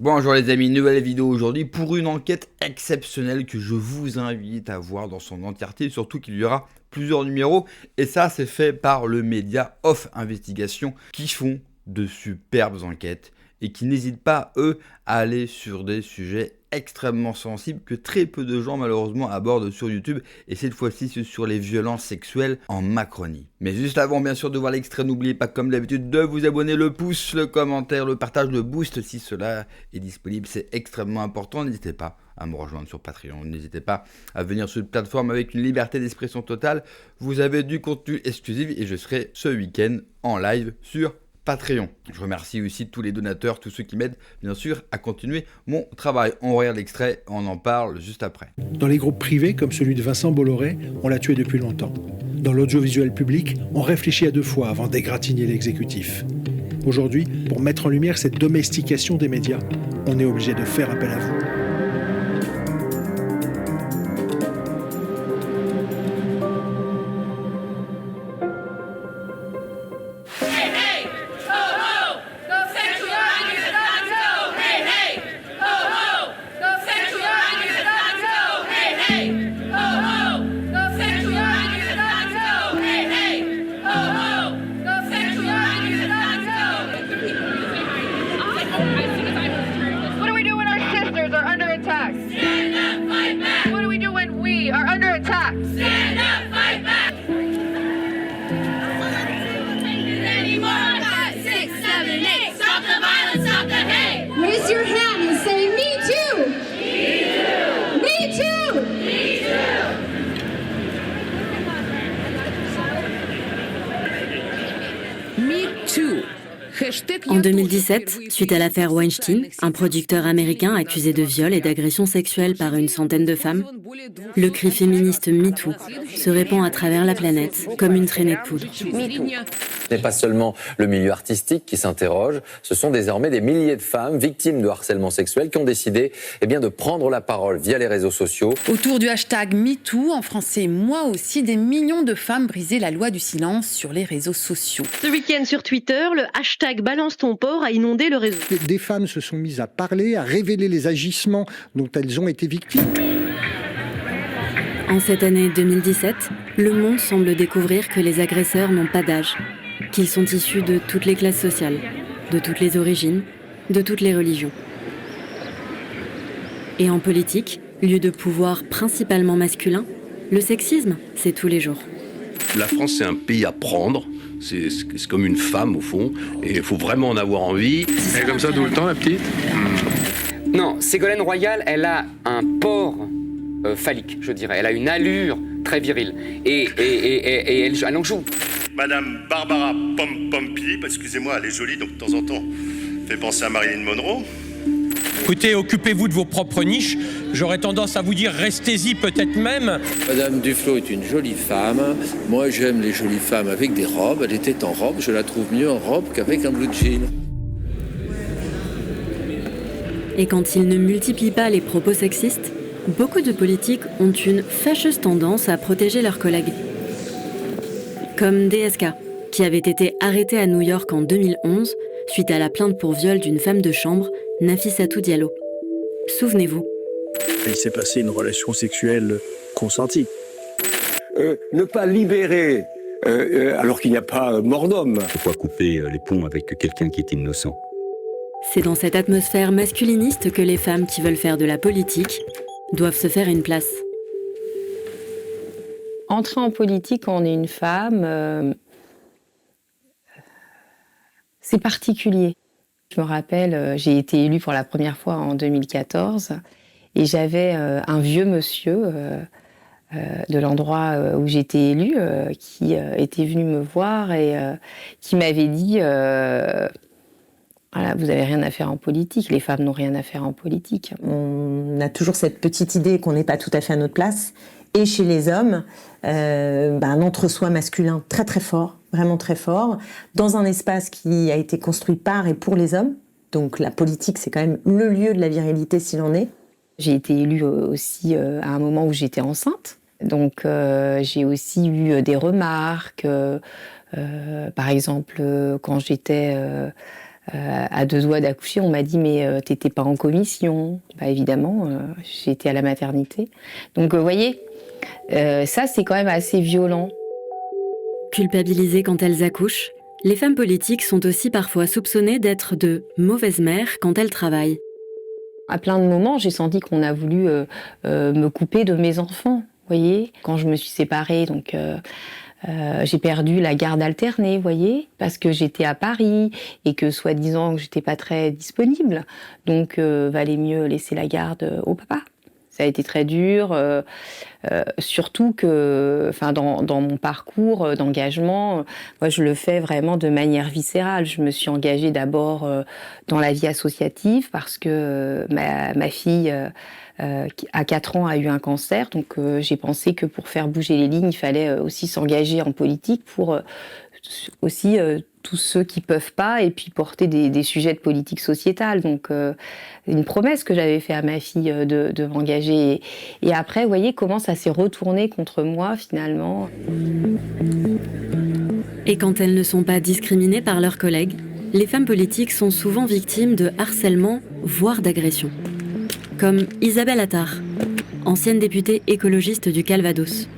Bonjour les amis, nouvelle vidéo aujourd'hui pour une enquête exceptionnelle que je vous invite à voir dans son entièreté, surtout qu'il y aura plusieurs numéros et ça c'est fait par le média Off Investigation qui font de superbes enquêtes et qui n'hésitent pas eux à aller sur des sujets extrêmement sensibles que très peu de gens malheureusement abordent sur YouTube et cette fois-ci c'est sur les violences sexuelles en Macronie. Mais juste avant bien sûr de voir l'extrait, n'oubliez pas comme d'habitude de vous abonner, le pouce, le commentaire, le partage, le boost si cela est disponible, c'est extrêmement important. N'hésitez pas à me rejoindre sur Patreon, n'hésitez pas à venir sur une plateforme avec une liberté d'expression totale, vous avez du contenu exclusif et je serai ce week-end en live sur Patreon. Je remercie aussi tous les donateurs, tous ceux qui m'aident bien sûr à continuer mon travail. On regarde l'extrait, on en parle juste après. Dans les groupes privés comme celui de Vincent Bolloré, on l'a tué depuis longtemps. Dans l'audiovisuel public, on réfléchit à deux fois avant d'égratigner l'exécutif. Aujourd'hui, pour mettre en lumière cette domestication des médias, on est obligé de faire appel à vous. Raise your hand and say, me too! Me too! Me too! Me too! Me too! En 2017, suite à l'affaire Weinstein, un producteur américain accusé de viol et d'agression sexuelle par une centaine de femmes, le cri féministe MeToo se répand à travers la planète comme une traînée de poudre. Ce n'est pas seulement le milieu artistique qui s'interroge, ce sont désormais des milliers de femmes victimes de harcèlement sexuel qui ont décidé de prendre la parole via les réseaux sociaux. Autour du hashtag MeToo, en français moi aussi, des millions de femmes brisaient la loi du silence sur les réseaux sociaux. Ce week-end sur Twitter, le hashtag Balance ton porc a inondé le réseau. Des femmes se sont mises à parler, à révéler les agissements dont elles ont été victimes. En cette année 2017, le monde semble découvrir que les agresseurs n'ont pas d'âge, qu'ils sont issus de toutes les classes sociales, de toutes les origines, de toutes les religions. Et en politique, lieu de pouvoir principalement masculin, le sexisme, c'est tous les jours. La France, c'est un pays à prendre. C'est comme une femme, au fond, et il faut vraiment en avoir envie. Elle est comme ça tout le temps, la petite ? Non, Ségolène Royal, elle a un port phallique, je dirais. Elle a une allure très virile. Et elle en joue. Madame Barbara Pom-Pom-Philippe, excusez-moi, elle est jolie, donc de temps en temps, fait penser à Marilyn Monroe. Écoutez, occupez-vous de vos propres niches. J'aurais tendance à vous dire, restez-y peut-être même. Madame Duflot est une jolie femme. Moi, j'aime les jolies femmes avec des robes. Elle était en robe. Je la trouve mieux en robe qu'avec un blue jean. Et quand ils ne multiplient pas les propos sexistes, beaucoup de politiques ont une fâcheuse tendance à protéger leurs collègues. Comme DSK, qui avait été arrêté à New York en 2011 suite à la plainte pour viol d'une femme de chambre, Nafissatou Diallo. Souvenez-vous. Il s'est passé une relation sexuelle consentie. Ne pas libérer alors qu'il n'y a pas mort d'homme. Pourquoi couper les ponts avec quelqu'un qui est innocent ? C'est dans cette atmosphère masculiniste que les femmes qui veulent faire de la politique doivent se faire une place. Entrer en politique quand on est une femme, c'est particulier. Je me rappelle, j'ai été élue pour la première fois en 2014 et j'avais un vieux monsieur de l'endroit où j'étais élue qui était venu me voir et qui m'avait dit voilà, vous n'avez rien à faire en politique, les femmes n'ont rien à faire en politique. On a toujours cette petite idée qu'on n'est pas tout à fait à notre place. Et chez les hommes, un entre-soi masculin très très fort, vraiment très fort, dans un espace qui a été construit par et pour les hommes. Donc la politique, c'est quand même le lieu de la virilité s'il en est. J'ai été élue aussi à un moment où j'étais enceinte. Donc j'ai aussi eu des remarques. Par exemple, quand j'étais à 2 doigts d'accoucher, on m'a dit « mais t'étais pas en commission ?» Bah évidemment, j'ai été à la maternité. Donc vous voyez, ça c'est quand même assez violent. Culpabilisées quand elles accouchent, les femmes politiques sont aussi parfois soupçonnées d'être de mauvaises mères quand elles travaillent. À plein de moments, j'ai senti qu'on a voulu me couper de mes enfants. Vous voyez, quand je me suis séparée, donc j'ai perdu la garde alternée, vous voyez, parce que j'étais à Paris et que soi-disant que j'étais pas très disponible. Donc valait mieux laisser la garde au papa. Ça a été très dur, surtout que, dans mon parcours d'engagement, moi je le fais vraiment de manière viscérale. Je me suis engagée d'abord dans la vie associative parce que ma fille, à 4 ans, a eu un cancer. Donc j'ai pensé que pour faire bouger les lignes, il fallait aussi s'engager en politique pour aussi tous ceux qui peuvent pas, et puis porter des sujets de politique sociétale. Donc, une promesse que j'avais fait à ma fille de m'engager. Et après, vous voyez comment ça s'est retourné contre moi, finalement. Et quand elles ne sont pas discriminées par leurs collègues, les femmes politiques sont souvent victimes de harcèlement, voire d'agression. Comme Isabelle Attard, ancienne députée écologiste du Calvados.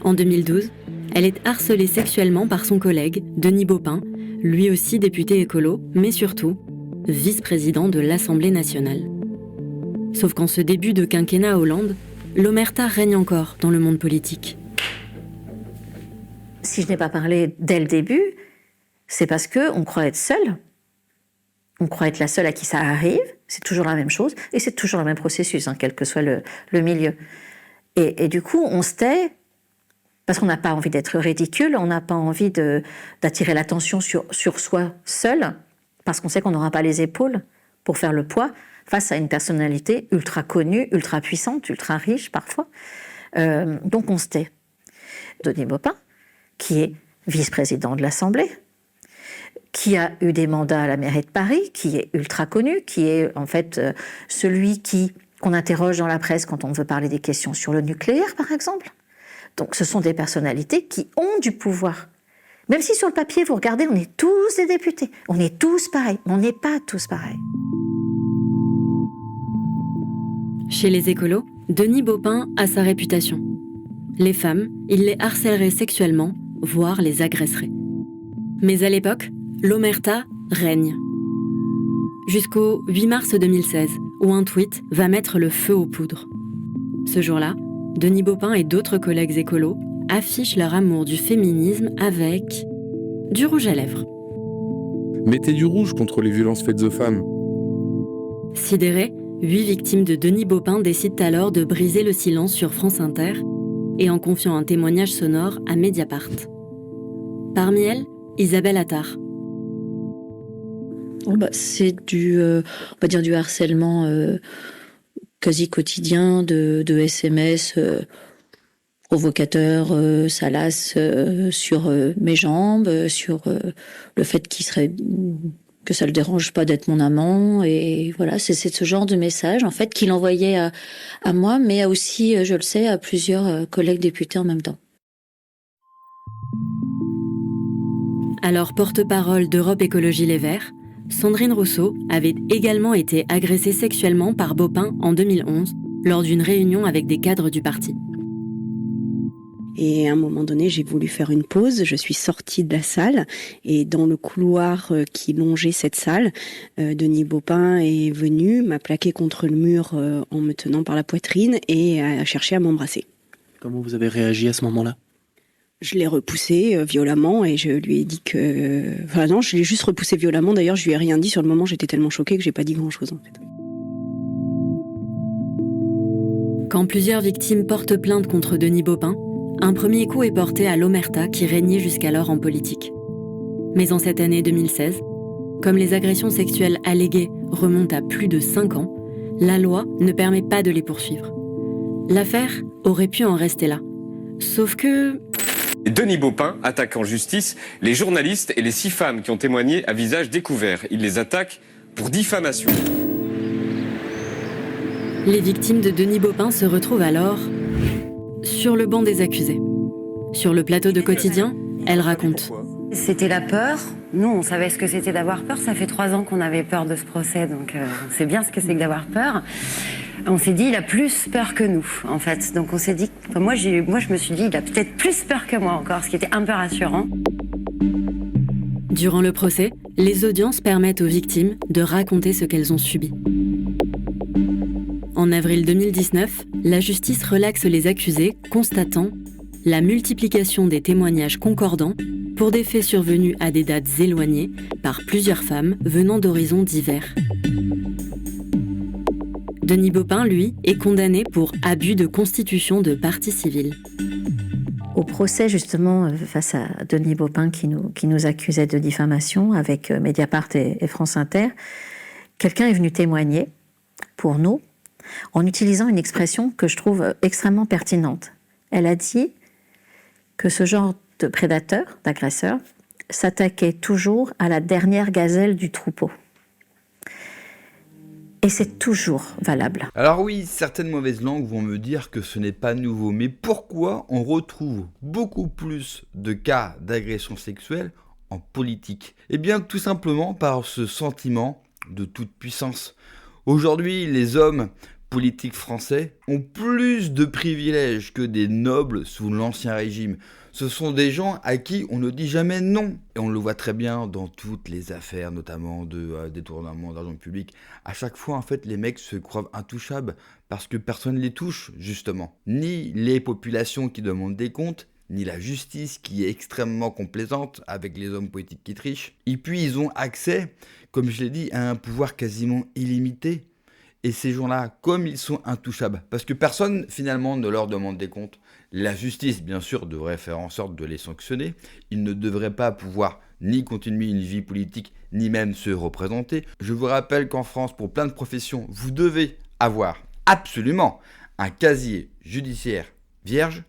En 2012, elle est harcelée sexuellement par son collègue, Denis Baupin, lui aussi député écolo, mais surtout vice-président de l'Assemblée nationale. Sauf qu'en ce début de quinquennat Hollande, l'omerta règne encore dans le monde politique. Si je n'ai pas parlé dès le début, c'est parce qu'on croit être seul. On croit être la seule à qui ça arrive, c'est toujours la même chose, et c'est toujours le même processus, quel que soit le milieu. Et du coup, on se tait, parce qu'on n'a pas envie d'être ridicule, on n'a pas envie d'attirer l'attention sur soi seul, parce qu'on sait qu'on n'aura pas les épaules pour faire le poids face à une personnalité ultra connue, ultra puissante, ultra riche parfois. Donc on se tait. Denis Baupin, qui est vice-président de l'Assemblée, qui a eu des mandats à la mairie de Paris, qui est ultra connu, qui est en fait celui qu'on interroge dans la presse quand on veut parler des questions sur le nucléaire, par exemple. Donc ce sont des personnalités qui ont du pouvoir. Même si sur le papier, vous regardez, on est tous des députés, on est tous pareils, mais on n'est pas tous pareils. Chez les écolos, Denis Baupin a sa réputation. Les femmes, il les harcèlerait sexuellement, voire les agresserait. Mais à l'époque, l'omerta règne. Jusqu'au 8 mars 2016, où un tweet va mettre le feu aux poudres. Ce jour-là, Denis Baupin et d'autres collègues écolos affichent leur amour du féminisme avec du rouge à lèvres. Mettez du rouge contre les violences faites aux femmes. Sidérées, 8 victimes de Denis Baupin décident alors de briser le silence sur France Inter et en confiant un témoignage sonore à Mediapart. Parmi elles, Isabelle Attard. C'est on va dire du harcèlement quasi quotidien, de SMS provocateurs, salaces sur mes jambes, sur le fait que ça le dérange pas d'être mon amant, et voilà, c'est ce genre de message en fait qu'il envoyait à moi, mais aussi, je le sais, à plusieurs collègues députés en même temps. Alors porte-parole d'Europe Écologie Les Verts, Sandrine Rousseau avait également été agressée sexuellement par Baupin en 2011 lors d'une réunion avec des cadres du parti. Et à un moment donné, j'ai voulu faire une pause. Je suis sortie de la salle et dans le couloir qui longeait cette salle, Denis Baupin est venu, m'a plaqué contre le mur en me tenant par la poitrine et a cherché à m'embrasser. Comment vous avez réagi à ce moment-là ? Je l'ai repoussé violemment et je lui ai dit que... Enfin non, je l'ai juste repoussé violemment. D'ailleurs, je lui ai rien dit sur le moment. J'étais tellement choquée que j'ai pas dit grand-chose en fait. Quand plusieurs victimes portent plainte contre Denis Baupin, un premier coup est porté à l'omerta qui régnait jusqu'alors en politique. Mais en cette année 2016, comme les agressions sexuelles alléguées remontent à plus de 5 ans, la loi ne permet pas de les poursuivre. L'affaire aurait pu en rester là. Sauf que... Denis Baupin attaque en justice les journalistes et les 6 femmes qui ont témoigné à visage découvert. Il les attaque pour diffamation. Les victimes de Denis Baupin se retrouvent alors sur le banc des accusés. Sur le plateau de Quotidien, elles racontent. C'était la peur Nous, on savait ce que c'était d'avoir peur. Ça fait 3 ans qu'on avait peur de ce procès, donc on sait bien ce que c'est que d'avoir peur. On s'est dit, il a plus peur que nous, en fait. Donc on s'est dit, moi je me suis dit, il a peut-être plus peur que moi encore, ce qui était un peu rassurant. Durant le procès, les audiences permettent aux victimes de raconter ce qu'elles ont subi. En avril 2019, la justice relaxe les accusés, constatant la multiplication des témoignages concordants pour des faits survenus à des dates éloignées par plusieurs femmes venant d'horizons divers. Denis Baupin, lui, est condamné pour abus de constitution de partie civile. Au procès, justement, face à Denis Baupin qui nous accusait de diffamation avec Mediapart et France Inter, quelqu'un est venu témoigner pour nous en utilisant une expression que je trouve extrêmement pertinente. Elle a dit que ce genre de prédateur, d'agresseur, s'attaquait toujours à la dernière gazelle du troupeau. Et c'est toujours valable. Alors oui, certaines mauvaises langues vont me dire que ce n'est pas nouveau, mais pourquoi on retrouve beaucoup plus de cas d'agression sexuelle en politique? Eh bien tout simplement par ce sentiment de toute puissance. Aujourd'hui, les hommes politiques français ont plus de privilèges que des nobles sous l'Ancien Régime. Ce sont des gens à qui on ne dit jamais non. Et on le voit très bien dans toutes les affaires, notamment de détournement d'argent public. À chaque fois, en fait, les mecs se croient intouchables parce que personne ne les touche, justement. Ni les populations qui demandent des comptes, ni la justice qui est extrêmement complaisante avec les hommes politiques qui trichent. Et puis, ils ont accès, comme je l'ai dit, à un pouvoir quasiment illimité. Et ces gens-là, comme ils sont intouchables, parce que personne finalement ne leur demande des comptes, la justice bien sûr devrait faire en sorte de les sanctionner, ils ne devraient pas pouvoir ni continuer une vie politique, ni même se représenter. Je vous rappelle qu'en France, pour plein de professions, vous devez avoir absolument un casier judiciaire vierge.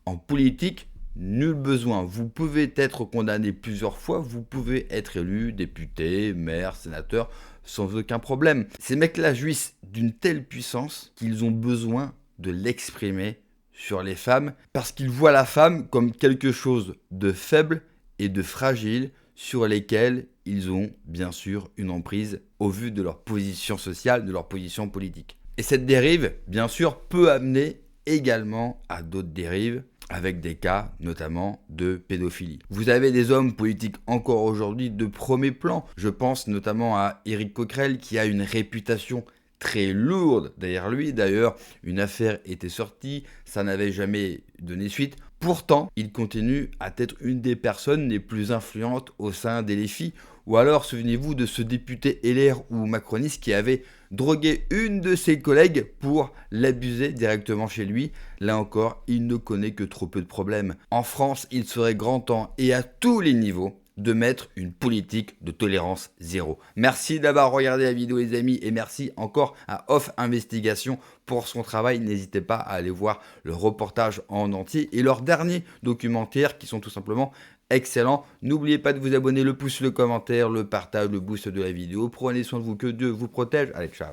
En politique, nul besoin. Vous pouvez être condamné plusieurs fois, vous pouvez être élu député, maire, sénateur, sans aucun problème. Ces mecs-là jouissent d'une telle puissance qu'ils ont besoin de l'exprimer sur les femmes parce qu'ils voient la femme comme quelque chose de faible et de fragile sur lesquels ils ont bien sûr une emprise au vu de leur position sociale, de leur position politique. Et cette dérive, bien sûr, peut amener également à d'autres dérives avec des cas notamment de pédophilie. Vous avez des hommes politiques encore aujourd'hui de premier plan. Je pense notamment à Éric Coquerel qui a une réputation très lourde derrière lui. D'ailleurs, une affaire était sortie, ça n'avait jamais donné suite. Pourtant, il continue à être une des personnes les plus influentes au sein des LFI. Ou alors, souvenez-vous de ce député LR ou macroniste qui avait drogué une de ses collègues pour l'abuser directement chez lui. Là encore, il ne connaît que trop peu de problèmes. En France, il serait grand temps, et à tous les niveaux, de mettre une politique de tolérance zéro. Merci d'avoir regardé la vidéo les amis, et merci encore à Off Investigation pour son travail. N'hésitez pas à aller voir le reportage en entier et leurs derniers documentaires qui sont tout simplement excellent. N'oubliez pas de vous abonner, le pouce, le commentaire, le partage, le boost de la vidéo. Prenez soin de vous, que Dieu vous protège. Allez, ciao.